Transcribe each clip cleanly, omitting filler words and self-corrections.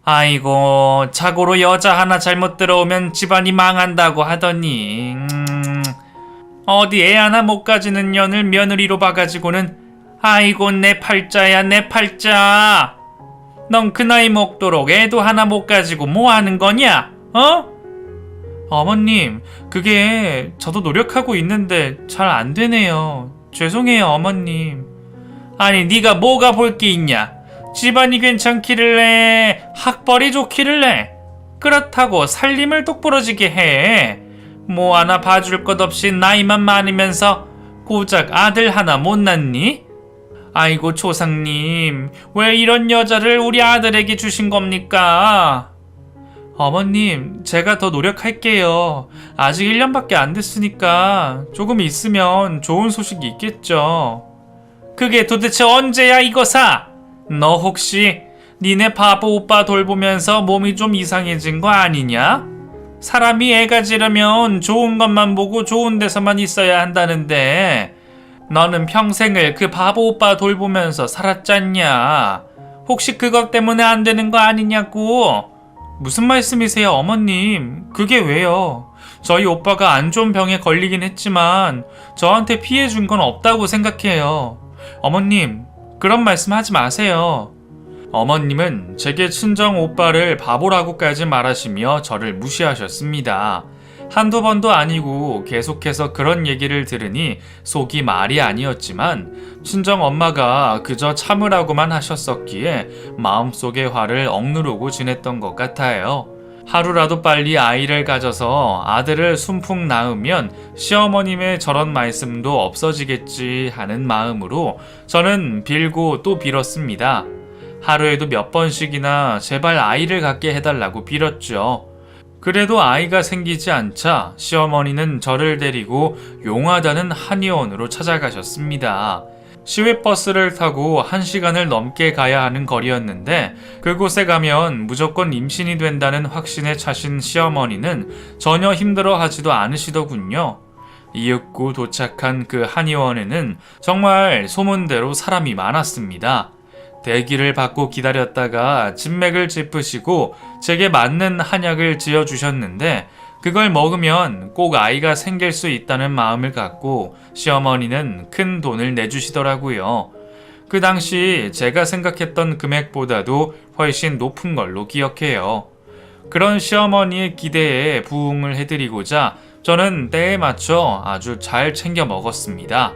아이고, 자고로 여자 하나 잘못 들어오면 집안이 망한다고 하더니 어디 애 하나 못 가지는 년을 며느리로 봐가지고는 아이고 내 팔자야 내 팔자. 넌 그 나이 먹도록 애도 하나 못 가지고 뭐 하는 거냐? 어? 어머님, 그게 저도 노력하고 있는데 잘 안 되네요. 죄송해요, 어머님. 아니, 네가 뭐가 볼 게 있냐? 집안이 괜찮기를 해? 학벌이 좋기를 해? 그렇다고 살림을 똑부러지게 해. 뭐 하나 봐줄 것 없이 나이만 많으면서 고작 아들 하나 못 낳니? 아이고 조상님, 왜 이런 여자를 우리 아들에게 주신 겁니까? 어머님, 제가 더 노력할게요. 아직 1년밖에 안 됐으니까 조금 있으면 좋은 소식이 있겠죠. 그게 도대체 언제야 이거사? 너 혹시 니네 바보 오빠 돌보면서 몸이 좀 이상해진 거 아니냐? 사람이 애 가지려면 좋은 것만 보고 좋은 데서만 있어야 한다는데 너는 평생을 그 바보 오빠 돌보면서 살았잖냐? 혹시 그것 때문에 안 되는 거 아니냐고? 무슨 말씀이세요, 어머님? 그게 왜요? 저희 오빠가 안 좋은 병에 걸리긴 했지만 저한테 피해 준 건 없다고 생각해요. 어머님, 그런 말씀 하지 마세요. 어머님은 제게 친정 오빠를 바보라고까지 말하시며 저를 무시하셨습니다. 한두 번도 아니고 계속해서 그런 얘기를 들으니 속이 말이 아니었지만 친정 엄마가 그저 참으라고만 하셨었기에 마음속의 화를 억누르고 지냈던 것 같아요. 하루라도 빨리 아이를 가져서 아들을 순풍 낳으면 시어머님의 저런 말씀도 없어지겠지 하는 마음으로 저는 빌고 또 빌었습니다. 하루에도 몇 번씩이나 제발 아이를 갖게 해달라고 빌었죠. 그래도 아이가 생기지 않자 시어머니는 저를 데리고 용하다는 한의원으로 찾아가셨습니다. 시외버스를 타고 1시간을 넘게 가야 하는 거리였는데 그곳에 가면 무조건 임신이 된다는 확신에 차신 시어머니는 전혀 힘들어하지도 않으시더군요. 이윽고 도착한 그 한의원에는 정말 소문대로 사람이 많았습니다. 대기를 받고 기다렸다가 진맥을 짚으시고 제게 맞는 한약을 지어주셨는데 그걸 먹으면 꼭 아이가 생길 수 있다는 마음을 갖고 시어머니는 큰 돈을 내주시더라고요. 그 당시 제가 생각했던 금액보다도 훨씬 높은 걸로 기억해요. 그런 시어머니의 기대에 부응을 해드리고자 저는 때에 맞춰 아주 잘 챙겨 먹었습니다.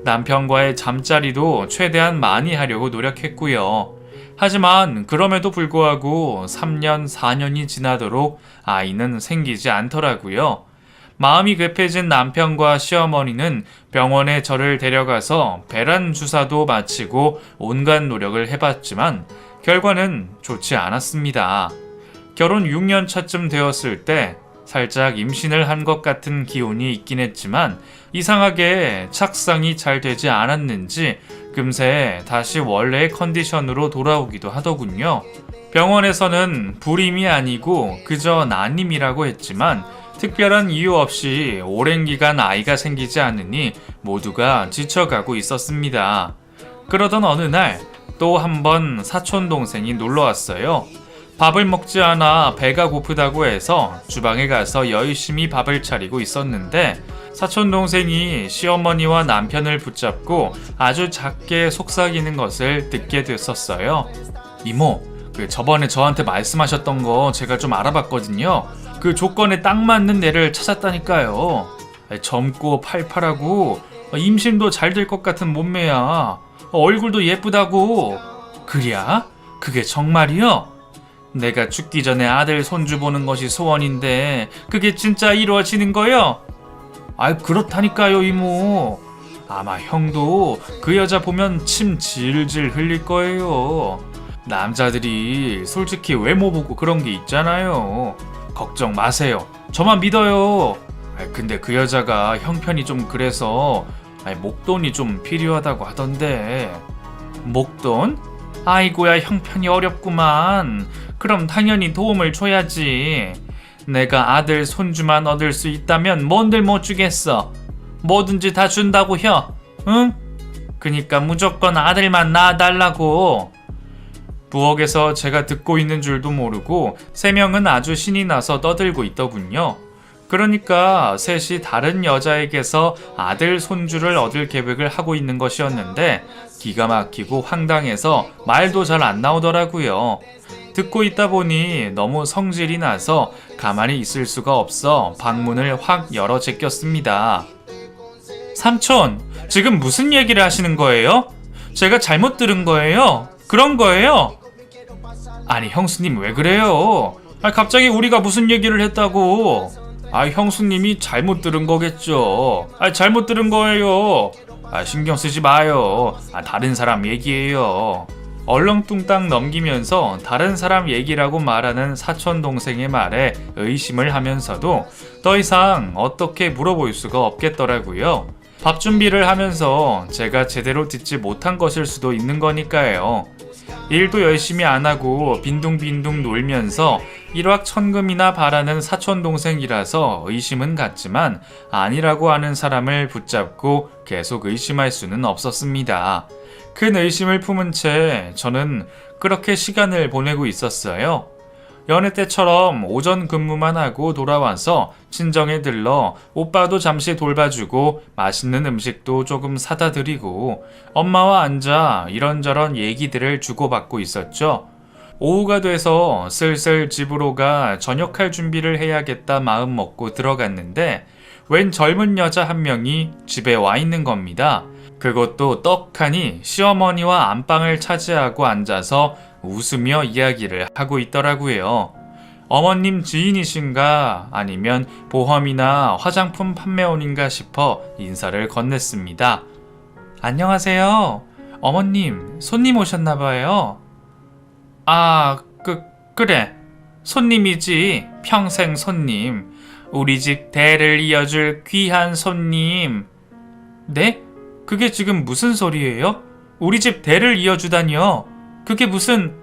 남편과의 잠자리도 최대한 많이 하려고 노력했고요. 하지만 그럼에도 불구하고 3년, 4년이 지나도록 아이는 생기지 않더라고요. 마음이 급해진 남편과 시어머니는 병원에 저를 데려가서 배란 주사도 마치고 온갖 노력을 해봤지만 결과는 좋지 않았습니다. 결혼 6년 차쯤 되었을 때 살짝 임신을 한 것 같은 기운이 있긴 했지만 이상하게 착상이 잘 되지 않았는지 금세 다시 원래의 컨디션으로 돌아오기도 하더군요. 병원에서는 불임이 아니고 그저 난임이라고 했지만 특별한 이유 없이 오랜 기간 아이가 생기지 않으니 모두가 지쳐가고 있었습니다. 그러던 어느 날 또 한 번 사촌 동생이 놀러 왔어요. 밥을 먹지 않아 배가 고프다고 해서 주방에 가서 열심히 밥을 차리고 있었는데 사촌 동생이 시어머니와 남편을 붙잡고 아주 작게 속삭이는 것을 듣게 됐었어요. 이모, 저번에 저한테 말씀하셨던 거 제가 좀 알아봤거든요. 그 조건에 딱 맞는 애를 찾았다니까요. 젊고 팔팔하고 임신도 잘 될 것 같은 몸매야. 얼굴도 예쁘다고. 그랴? 그게 정말이요? 내가 죽기 전에 아들 손주 보는 것이 소원인데 그게 진짜 이루어지는 거요? 아이 그렇다니까요 이모. 아마 형도 그 여자 보면 침 질질 흘릴 거예요. 남자들이 솔직히 외모 보고 그런 게 있잖아요. 걱정 마세요. 저만 믿어요. 근데 그 여자가 형편이 좀 그래서 목돈이 좀 필요하다고 하던데. 목돈? 아이고야 형편이 어렵구만. 그럼 당연히 도움을 줘야지. 내가 아들 손주만 얻을 수 있다면 뭔들 못 주겠어. 뭐든지 다 준다고 혀. 응? 그니까 무조건 아들만 낳아달라고. 부엌에서 제가 듣고 있는 줄도 모르고 3명은 아주 신이 나서 떠들고 있더군요. 그러니까 셋이 다른 여자에게서 아들 손주를 얻을 계획을 하고 있는 것이었는데 기가 막히고 황당해서 말도 잘 안 나오더라고요. 듣고 있다 보니 너무 성질이 나서 가만히 있을 수가 없어 방문을 확 열어 제꼈습니다. 삼촌, 지금 무슨 얘기를 하시는 거예요? 제가 잘못 들은 거예요? 그런 거예요? 아니 형수님 왜 그래요? 갑자기 우리가 무슨 얘기를 했다고? 형수님이 잘못 들은 거겠죠. 잘못 들은 거예요. 신경 쓰지 마요. 다른 사람 얘기예요. 얼렁뚱땅 넘기면서 다른 사람 얘기라고 말하는 사촌 동생의 말에 의심을 하면서도 더 이상 어떻게 물어볼 수가 없겠더라고요. 밥 준비를 하면서 제가 제대로 듣지 못한 것일 수도 있는 거니까요. 일도 열심히 안 하고 빈둥빈둥 놀면서 일확천금이나 바라는 사촌동생이라서 의심은 갔지만 아니라고 하는 사람을 붙잡고 계속 의심할 수는 없었습니다. 큰 의심을 품은 채 저는 그렇게 시간을 보내고 있었어요. 여느 때처럼 오전 근무만 하고 돌아와서 친정에 들러 오빠도 잠시 돌봐주고 맛있는 음식도 조금 사다 드리고 엄마와 앉아 이런저런 얘기들을 주고받고 있었죠. 오후가 돼서 슬슬 집으로 가 저녁할 준비를 해야겠다 마음 먹고 들어갔는데 웬 젊은 여자 한 명이 집에 와 있는 겁니다. 그것도 떡하니 시어머니와 안방을 차지하고 앉아서 웃으며 이야기를 하고 있더라고요. 어머님 지인이신가 아니면 보험이나 화장품 판매원인가 싶어 인사를 건넸습니다. 안녕하세요. 어머님, 손님 오셨나봐요. 그래. 손님이지. 평생 손님. 우리 집 대를 이어줄 귀한 손님. 네? 그게 지금 무슨 소리예요? 우리 집 대를 이어주다니요? 그게 무슨...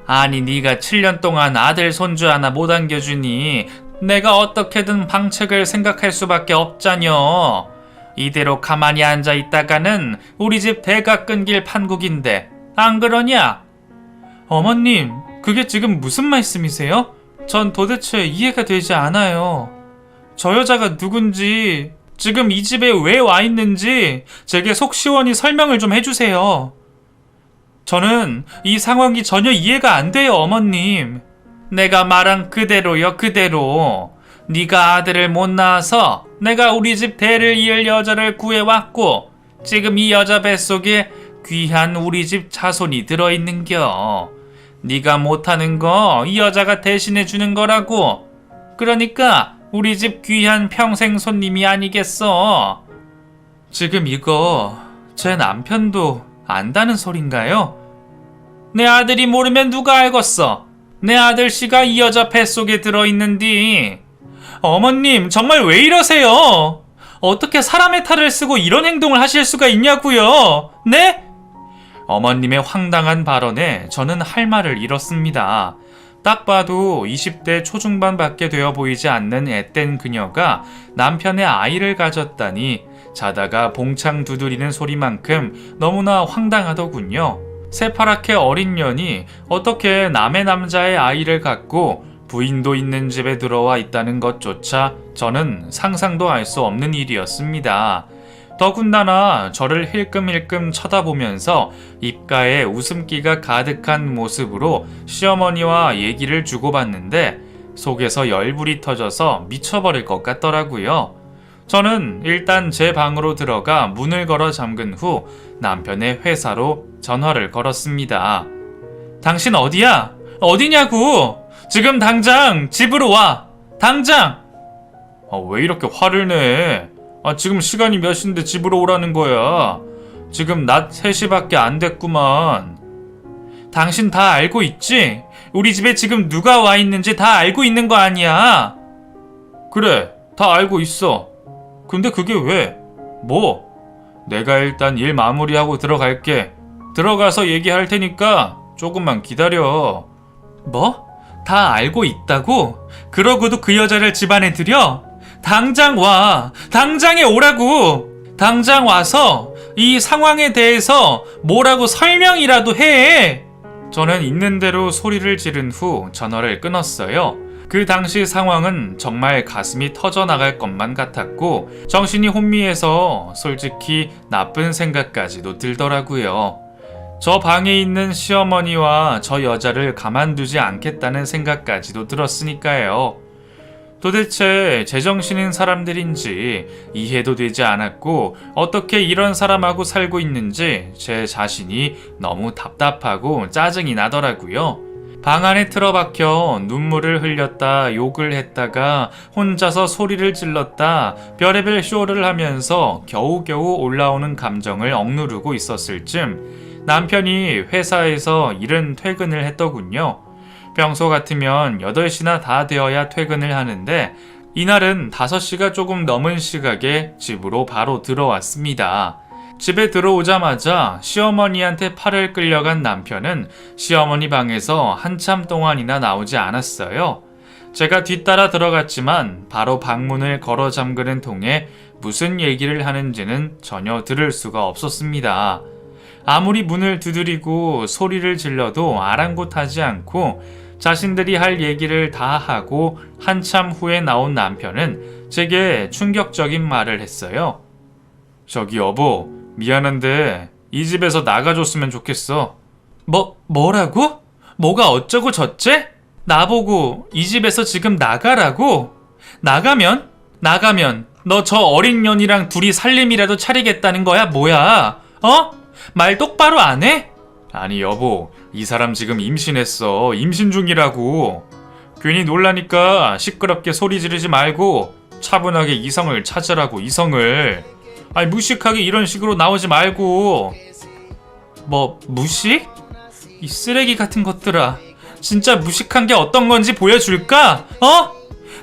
아니 네가 7년 동안 아들 손주 하나 못 안겨주니 내가 어떻게든 방책을 생각할 수밖에 없자녀. 이대로 가만히 앉아있다가는 우리 집 대가 끊길 판국인데 안 그러냐? 어머님, 그게 지금 무슨 말씀이세요? 전 도대체 이해가 되지 않아요. 저 여자가 누군지, 지금 이 집에 왜 와 있는지 제게 속 시원히 설명을 좀 해주세요. 저는 이 상황이 전혀 이해가 안 돼요, 어머님. 내가 말한 그대로요, 그대로. 네가 아들을 못 낳아서 내가 우리 집 대를 이을 여자를 구해왔고 지금 이 여자 뱃속에 귀한 우리 집 자손이 들어있는겨. 네가 못하는 거 이 여자가 대신해 주는 거라고. 그러니까 우리 집 귀한 평생 손님이 아니겠어. 지금 이거 제 남편도 안다는 소린가요? 내 아들이 모르면 누가 알겠어. 내 아들씨가 이 여자 뱃속에 들어있는디. 어머님, 정말 왜 이러세요? 어떻게 사람의 탈을 쓰고 이런 행동을 하실 수가 있냐고요? 네? 어머님의 황당한 발언에 저는 할 말을 잃었습니다. 딱 봐도 20대 초중반밖에 되어 보이지 않는 앳된 그녀가 남편의 아이를 가졌다니 자다가 봉창 두드리는 소리만큼 너무나 황당하더군요. 새파랗게 어린 년이 어떻게 남의 남자의 아이를 갖고 부인도 있는 집에 들어와 있다는 것조차 저는 상상도 할 수 없는 일이었습니다. 더군다나 저를 힐끔힐끔 쳐다보면서 입가에 웃음기가 가득한 모습으로 시어머니와 얘기를 주고받는데 속에서 열불이 터져서 미쳐버릴 것 같더라고요. 저는 일단 제 방으로 들어가 문을 걸어 잠근 후 남편의 회사로 전화를 걸었습니다. 당신 어디야? 어디냐고? 지금 당장 집으로 와! 당장! 왜 이렇게 화를 내? 지금 시간이 몇 시인데 집으로 오라는 거야. 지금 낮 3시밖에 안 됐구만. 당신 다 알고 있지? 우리 집에 지금 누가 와 있는지 다 알고 있는 거 아니야? 그래, 다 알고 있어. 근데 그게 왜? 뭐? 내가 일단 일 마무리하고 들어갈게. 들어가서 얘기할 테니까 조금만 기다려. 뭐? 다 알고 있다고? 그러고도 그 여자를 집안에 들여? 당장 와! 당장에 오라고! 당장 와서 이 상황에 대해서 뭐라고 설명이라도 해! 저는 있는 대로 소리를 지른 후 전화를 끊었어요. 그 당시 상황은 정말 가슴이 터져나갈 것만 같았고 정신이 혼미해서 솔직히 나쁜 생각까지도 들더라고요. 저 방에 있는 시어머니와 저 여자를 가만두지 않겠다는 생각까지도 들었으니까요. 도대체 제정신인 사람들인지 이해도 되지 않았고 어떻게 이런 사람하고 살고 있는지 제 자신이 너무 답답하고 짜증이 나더라고요. 방 안에 틀어박혀 눈물을 흘렸다 욕을 했다가 혼자서 소리를 질렀다 별의별 쇼를 하면서 겨우겨우 올라오는 감정을 억누르고 있었을 쯤 남편이 회사에서 이른 퇴근을 했더군요. 평소 같으면 8시나 다 되어야 퇴근을 하는데 이날은 5시가 조금 넘은 시각에 집으로 바로 들어왔습니다. 집에 들어오자마자 시어머니한테 팔을 끌려간 남편은 시어머니 방에서 한참 동안이나 나오지 않았어요. 제가 뒤따라 들어갔지만 바로 방문을 걸어 잠그는 통에 무슨 얘기를 하는지는 전혀 들을 수가 없었습니다. 아무리 문을 두드리고 소리를 질러도 아랑곳하지 않고 자신들이 할 얘기를 다 하고 한참 후에 나온 남편은 제게 충격적인 말을 했어요. 저기 여보, 미안한데 이 집에서 나가줬으면 좋겠어. 뭐라고? 뭐가 어쩌고 저째? 나보고 이 집에서 지금 나가라고? 나가면 너 저 어린 년이랑 둘이 살림이라도 차리겠다는 거야 뭐야? 말 똑바로 안 해? 아니 여보, 이 사람 지금 임신했어. 임신 중이라고. 괜히 놀라니까 시끄럽게 소리 지르지 말고 차분하게 이성을 찾으라고, 이성을. 아니 무식하게 이런 식으로 나오지 말고. 무식? 이 쓰레기 같은 것들아, 진짜 무식한 게 어떤 건지 보여줄까?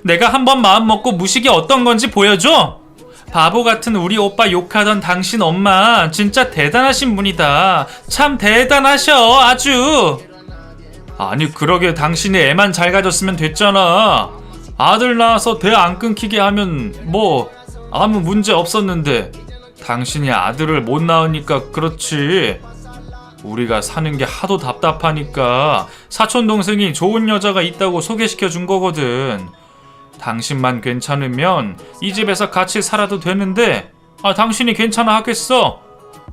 내가 한번 마음 먹고 무식이 어떤 건지 보여줘? 바보 같은 우리 오빠 욕하던 당신 엄마 진짜 대단하신 분이다. 참 대단하셔 아주. 아니 그러게 당신이 애만 잘 가졌으면 됐잖아. 아들 낳아서 대 안 끊기게 하면 뭐 아무 문제 없었는데 당신이 아들을 못 낳으니까 그렇지. 우리가 사는 게 하도 답답하니까 사촌 동생이 좋은 여자가 있다고 소개시켜 준 거거든. 당신만 괜찮으면 이 집에서 같이 살아도 되는데 당신이 괜찮아 하겠어?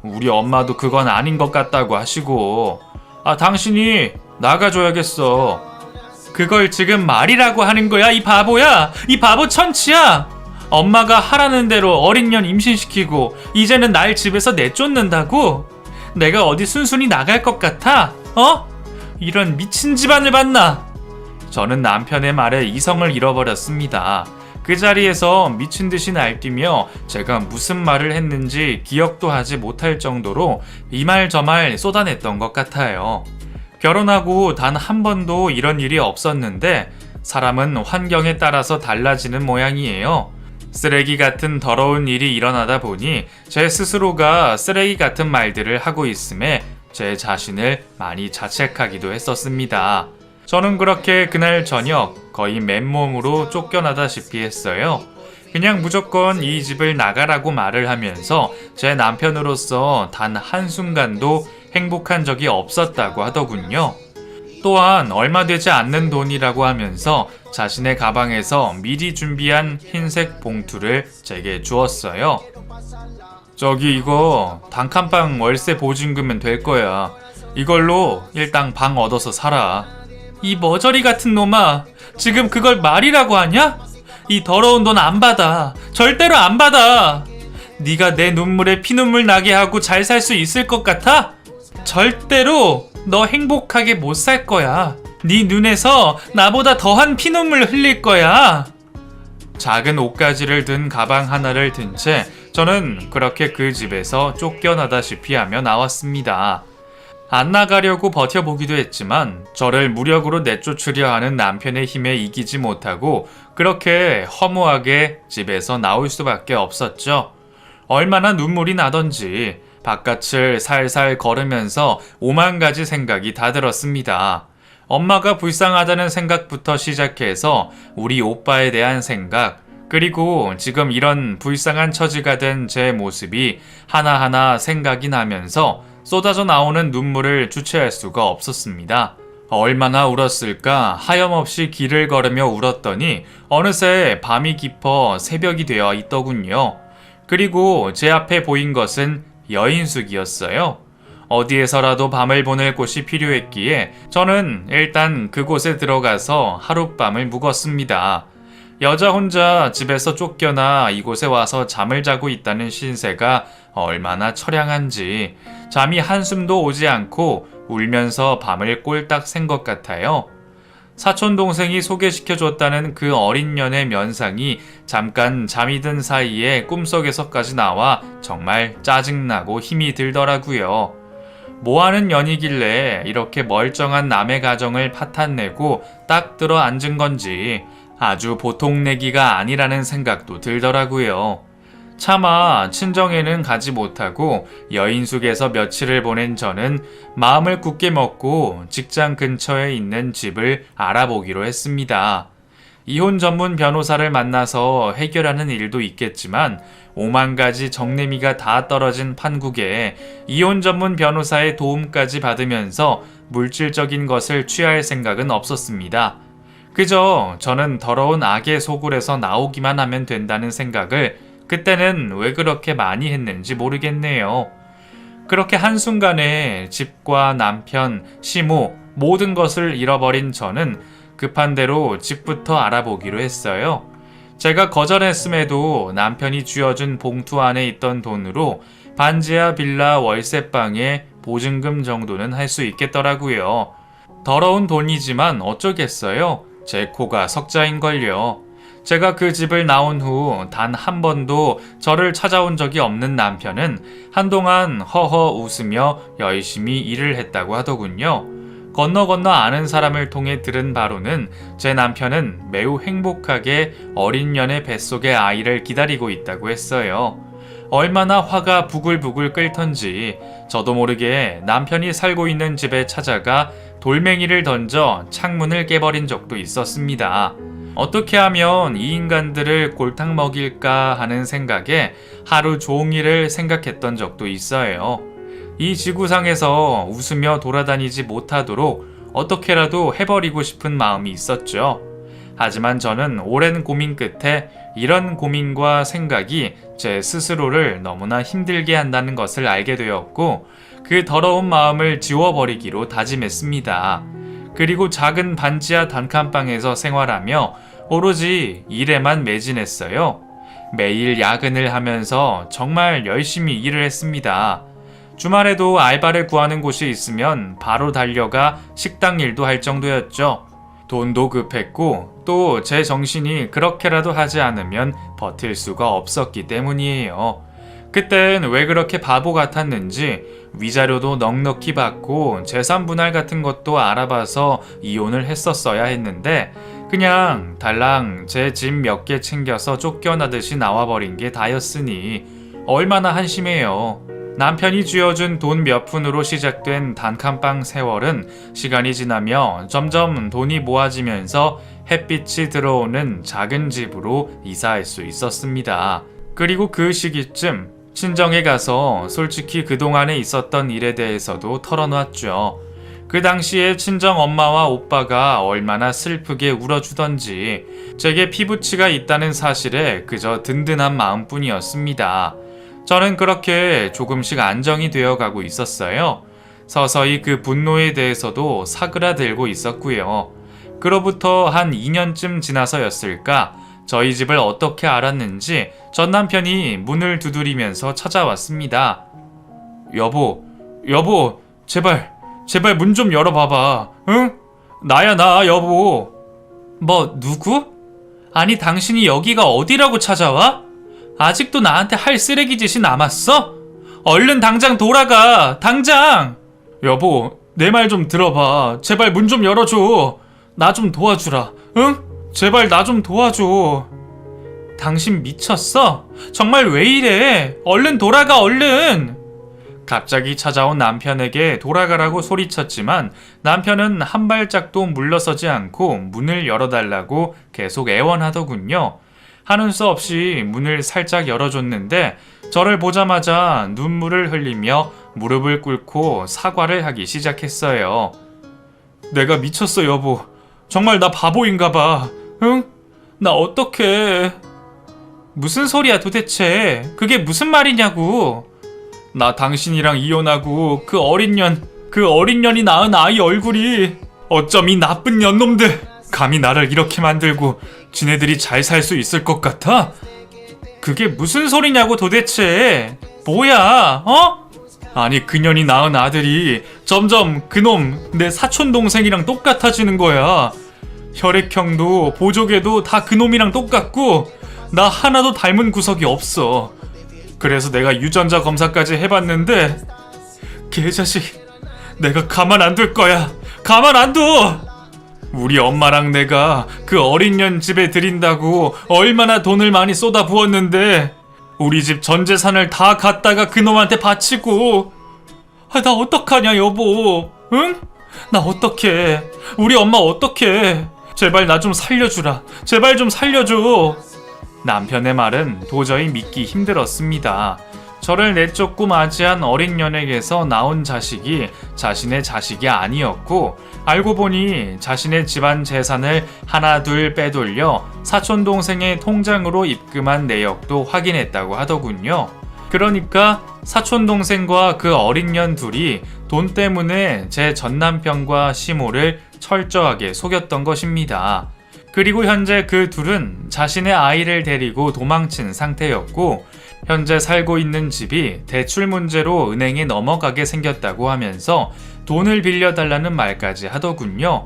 우리 엄마도 그건 아닌 것 같다고 하시고 당신이 나가줘야겠어. 그걸 지금 말이라고 하는 거야 이 바보야, 이 바보 천치야. 엄마가 하라는 대로 어린 년 임신시키고 이제는 날 집에서 내쫓는다고? 내가 어디 순순히 나갈 것 같아? 이런 미친 집안을 봤나? 저는 남편의 말에 이성을 잃어버렸습니다. 그 자리에서 미친 듯이 날뛰며 제가 무슨 말을 했는지 기억도 하지 못할 정도로 이 말 저 말 쏟아냈던 것 같아요. 결혼하고 단 한 번도 이런 일이 없었는데 사람은 환경에 따라서 달라지는 모양이에요. 쓰레기 같은 더러운 일이 일어나다 보니 제 스스로가 쓰레기 같은 말들을 하고 있음에 제 자신을 많이 자책하기도 했었습니다. 저는 그렇게 그날 저녁 거의 맨몸으로 쫓겨나다시피 했어요. 그냥 무조건 이 집을 나가라고 말을 하면서 제 남편으로서 단 한순간도 행복한 적이 없었다고 하더군요. 또한 얼마 되지 않는 돈이라고 하면서 자신의 가방에서 미리 준비한 흰색 봉투를 제게 주었어요. 저기 이거 단칸방 월세 보증금은 될 거야. 이걸로 일당 방 얻어서 살아. 이 머저리 같은 놈아, 지금 그걸 말이라고 하냐? 이 더러운 돈 안 받아. 절대로 안 받아. 네가 내 눈물에 피눈물 나게 하고 잘 살 수 있을 것 같아? 절대로 너 행복하게 못 살 거야. 네 눈에서 나보다 더한 피눈물 흘릴 거야. 작은 옷가지를 든 가방 하나를 든 채 저는 그렇게 그 집에서 쫓겨나다시피 하며 나왔습니다. 안 나가려고 버텨보기도 했지만 저를 무력으로 내쫓으려 하는 남편의 힘에 이기지 못하고 그렇게 허무하게 집에서 나올 수밖에 없었죠. 얼마나 눈물이 나던지 바깥을 살살 걸으면서 5만 가지 생각이 다 들었습니다. 엄마가 불쌍하다는 생각부터 시작해서 우리 오빠에 대한 생각, 그리고 지금 이런 불쌍한 처지가 된 제 모습이 하나하나 생각이 나면서 쏟아져 나오는 눈물을 주체할 수가 없었습니다. 얼마나 울었을까 하염없이 길을 걸으며 울었더니 어느새 밤이 깊어 새벽이 되어 있더군요. 그리고 제 앞에 보인 것은 여인숙이었어요. 어디에서라도 밤을 보낼 곳이 필요했기에 저는 일단 그곳에 들어가서 하룻밤을 묵었습니다. 여자 혼자 집에서 쫓겨나 이곳에 와서 잠을 자고 있다는 신세가 얼마나 처량한지 잠이 한숨도 오지 않고 울면서 밤을 꼴딱 샌 것 같아요. 사촌 동생이 소개시켜줬다는 그 어린 년의 면상이 잠깐 잠이 든 사이에 꿈속에서까지 나와 정말 짜증나고 힘이 들더라고요. 뭐하는 년이길래 이렇게 멀쩡한 남의 가정을 파탄내고 딱 들어 앉은 건지 아주 보통 내기가 아니라는 생각도 들더라고요. 차마 친정에는 가지 못하고 여인숙에서 며칠을 보낸 저는 마음을 굳게 먹고 직장 근처에 있는 집을 알아보기로 했습니다. 이혼 전문 변호사를 만나서 해결하는 일도 있겠지만 5만 가지 정내미가 다 떨어진 판국에 이혼 전문 변호사의 도움까지 받으면서 물질적인 것을 취할 생각은 없었습니다. 그저 저는 더러운 악의 소굴에서 나오기만 하면 된다는 생각을 그때는 왜 그렇게 많이 했는지 모르겠네요. 그렇게 한순간에 집과 남편, 시모, 모든 것을 잃어버린 저는 급한 대로 집부터 알아보기로 했어요. 제가 거절했음에도 남편이 쥐어준 봉투 안에 있던 돈으로 반지하 빌라 월세방에 보증금 정도는 할 수 있겠더라고요. 더러운 돈이지만 어쩌겠어요. 제 코가 석자인걸요. 제가 그 집을 나온 후 단 한 번도 저를 찾아온 적이 없는 남편은 한동안 허허 웃으며 열심히 일을 했다고 하더군요. 건너 아는 사람을 통해 들은 바로는 제 남편은 매우 행복하게 어린 년의 뱃속의 아이를 기다리고 있다고 했어요. 얼마나 화가 부글부글 끓던지 저도 모르게 남편이 살고 있는 집에 찾아가 돌멩이를 던져 창문을 깨버린 적도 있었습니다. 어떻게 하면 이 인간들을 골탕 먹일까 하는 생각에 하루 종일을 생각했던 적도 있어요. 이 지구상에서 웃으며 돌아다니지 못하도록 어떻게라도 해버리고 싶은 마음이 있었죠. 하지만 저는 오랜 고민 끝에 이런 고민과 생각이 제 스스로를 너무나 힘들게 한다는 것을 알게 되었고 그 더러운 마음을 지워버리기로 다짐했습니다. 그리고 작은 반지하 단칸방에서 생활하며 오로지 일에만 매진했어요. 매일 야근을 하면서 정말 열심히 일을 했습니다. 주말에도 알바를 구하는 곳이 있으면 바로 달려가 식당 일도 할 정도였죠. 돈도 급했고 또 제 정신이 그렇게라도 하지 않으면 버틸 수가 없었기 때문이에요. 그땐 왜 그렇게 바보 같았는지 위자료도 넉넉히 받고 재산 분할 같은 것도 알아봐서 이혼을 했었어야 했는데 그냥 달랑 제 집 몇 개 챙겨서 쫓겨나듯이 나와버린 게 다였으니 얼마나 한심해요. 남편이 쥐어준 돈 몇 푼으로 시작된 단칸방 세월은 시간이 지나며 점점 돈이 모아지면서 햇빛이 들어오는 작은 집으로 이사할 수 있었습니다. 그리고 그 시기쯤 친정에 가서 솔직히 그동안에 있었던 일에 대해서도 털어놨죠. 그 당시에 친정 엄마와 오빠가 얼마나 슬프게 울어주던지 제게 피부치가 있다는 사실에 그저 든든한 마음뿐이었습니다. 저는 그렇게 조금씩 안정이 되어가고 있었어요. 서서히 그 분노에 대해서도 사그라들고 있었고요. 그로부터 한 2년쯤 지나서였을까 저희 집을 어떻게 알았는지 전 남편이 문을 두드리면서 찾아왔습니다. 여보, 제발 문 좀 열어봐봐. 응? 나야 나 여보. 뭐 누구? 아니 당신이 여기가 어디라고 찾아와? 아직도 나한테 할 쓰레기 짓이 남았어? 얼른 당장 돌아가. 당장. 여보, 내 말 좀 들어봐. 제발 문 좀 열어줘. 나 좀 도와주라. 응? 제발 나 좀 도와줘. 당신 미쳤어? 정말 왜 이래? 얼른 돌아가 얼른. 갑자기 찾아온 남편에게 돌아가라고 소리쳤지만 남편은 한 발짝도 물러서지 않고 문을 열어달라고 계속 애원하더군요. 하는 수 없이 문을 살짝 열어줬는데 저를 보자마자 눈물을 흘리며 무릎을 꿇고 사과를 하기 시작했어요. 내가 미쳤어, 여보. 정말 나 바보인가 봐. 응? 나 어떡해. 무슨 소리야 도대체. 그게 무슨 말이냐고. 나 당신이랑 이혼하고 그 어린 년이 낳은 아이 얼굴이 어쩜 이 나쁜 년놈들 감히 나를 이렇게 만들고 지네들이 잘 살 수 있을 것 같아? 그게 무슨 소리냐고 도대체. 뭐야, 어? 아니, 그년이 낳은 아들이 점점 그놈 내 사촌 동생이랑 똑같아지는 거야. 혈액형도 보조개도 다 그놈이랑 똑같고 나 하나도 닮은 구석이 없어. 그래서 내가 유전자 검사까지 해봤는데 개자식, 내가 가만 안 둘 거야. 가만 안 둬. 우리 엄마랑 내가 그 어린 년 집에 들인다고 얼마나 돈을 많이 쏟아부었는데 우리 집 전 재산을 다 갖다가 그놈한테 바치고. 나 어떡하냐 여보. 응? 나 어떡해. 우리 엄마 어떡해. 제발 나 좀 살려주라. 제발 좀 살려줘. 남편의 말은 도저히 믿기 힘들었습니다. 저를 내쫓고 맞이한 어린 년에게서 나온 자식이 자신의 자식이 아니었고, 알고 보니 자신의 집안 재산을 하나 둘 빼돌려 사촌동생의 통장으로 입금한 내역도 확인했다고 하더군요. 그러니까 사촌동생과 그 어린 년 둘이 돈 때문에 제 전남편과 시모를 철저하게 속였던 것입니다. 그리고 현재 그 둘은 자신의 아이를 데리고 도망친 상태였고, 현재 살고 있는 집이 대출 문제로 은행에 넘어가게 생겼다고 하면서 돈을 빌려달라는 말까지 하더군요.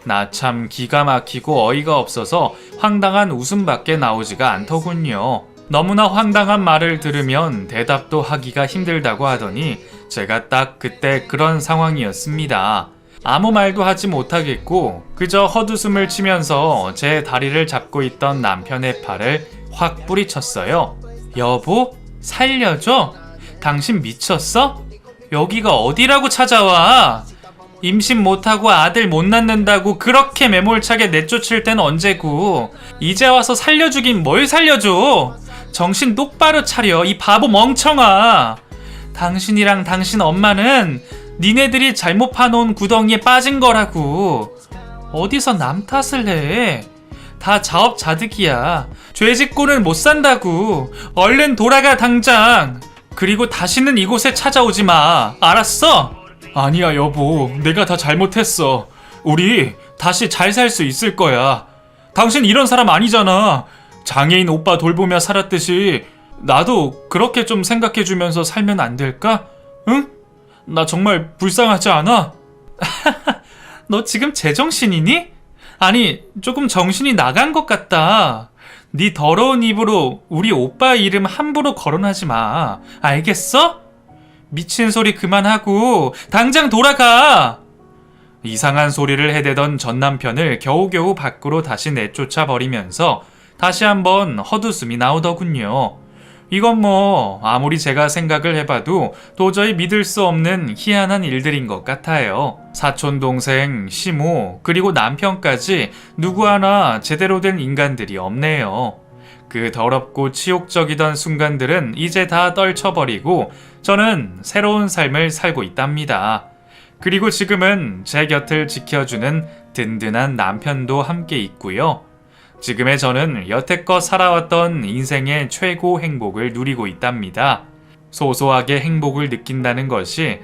나 참 기가 막히고 어이가 없어서 황당한 웃음밖에 나오지가 않더군요. 너무나 황당한 말을 들으면 대답도 하기가 힘들다고 하더니 제가 딱 그때 그런 상황이었습니다. 아무 말도 하지 못하겠고 그저 헛웃음을 치면서 제 다리를 잡고 있던 남편의 팔을 확 뿌리쳤어요. 여보? 살려줘? 당신 미쳤어? 여기가 어디라고 찾아와? 임신 못하고 아들 못 낳는다고 그렇게 매몰차게 내쫓을 땐 언제고. 이제 와서 살려주긴 뭘 살려줘. 정신 똑바로 차려, 이 바보 멍청아. 당신이랑 당신 엄마는 니네들이 잘못 파놓은 구덩이에 빠진 거라고. 어디서 남 탓을 해. 다 자업자득이야. 죄짓고는 못 산다고. 얼른 돌아가 당장. 그리고 다시는 이곳에 찾아오지 마. 알았어? 아니야 여보, 내가 다 잘못했어. 우리 다시 잘 살 수 있을 거야. 당신 이런 사람 아니잖아. 장애인 오빠 돌보며 살았듯이 나도 그렇게 좀 생각해주면서 살면 안 될까? 응? 나 정말 불쌍하지 않아? 너 지금 제정신이니? 아니, 조금 정신이 나간 것 같다. 네 더러운 입으로 우리 오빠 이름 함부로 거론하지 마. 알겠어? 미친 소리 그만하고 당장 돌아가. 이상한 소리를 해대던 전 남편을 겨우겨우 밖으로 다시 내쫓아 버리면서 다시 한번 헛웃음이 나오더군요. 이건 뭐 아무리 제가 생각을 해봐도 도저히 믿을 수 없는 희한한 일들인 것 같아요. 사촌동생, 시모, 그리고 남편까지 누구 하나 제대로 된 인간들이 없네요. 그 더럽고 치욕적이던 순간들은 이제 다 떨쳐버리고 저는 새로운 삶을 살고 있답니다. 그리고 지금은 제 곁을 지켜주는 든든한 남편도 함께 있고요. 지금의 저는 여태껏 살아왔던 인생의 최고 행복을 누리고 있답니다. 소소하게 행복을 느낀다는 것이